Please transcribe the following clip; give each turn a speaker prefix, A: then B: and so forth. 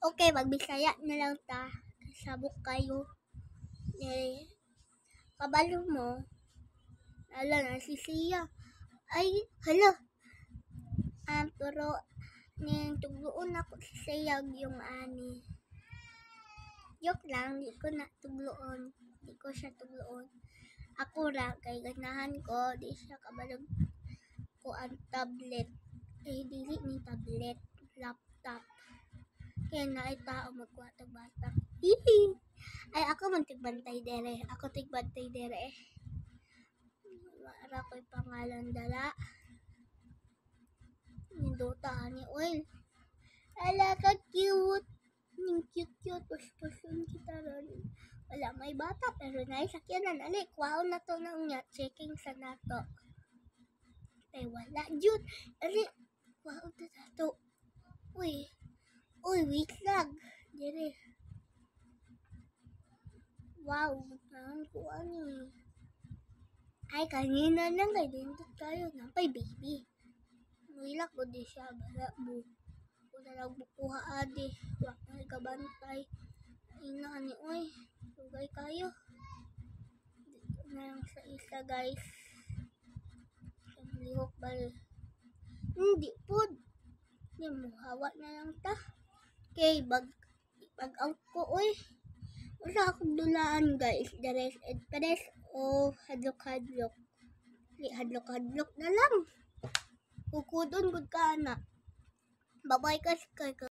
A: Okay, magbisaya na lang ta. Sabok kayo. Kabalo mo. Ala na si Sia. Ay, hala. Pero ning tugluon ako si Sayag yung ani. Joke lang, di ko na tugluon. Di ko siya tugluon. Ako ra kay ganahan ko, di siya kabalog ko ang tablet. Dili ni tablet, laptop. Kaya na ay tao magkuha tag bata. Ay ako man tigbantay dere. Ako tigbantay dere. Wala ko'y pangalan dala. Nindota ni oil. Ala ka cute. Ning cute. Push-pushin kita ron. Wala may bata pero naisakyanan. Ali, kwaon na to nang niya. Checking sa nato. Ay wala. Jud. Ali, kwaon na to. Uy, wait lang. Dire. Wow, naman ko ani. Ay, kanina lang kay dindot tayo. Napay baby. Wila ko di siya. Bala mo. Kung nalang bukuha adi. Wala na kabantay. Ina ni oy. Sugay kayo. Dito na lang sa isa guys. Sa lihok bali. Hindi po. Hindi mo hawa na lang ta. Okay, bag-out ko oy. Wala akong dulaan guys. Pares o hadlok-hadlok. Hadlok-hadlok na lang. Kukudon gud ka na. Babay ka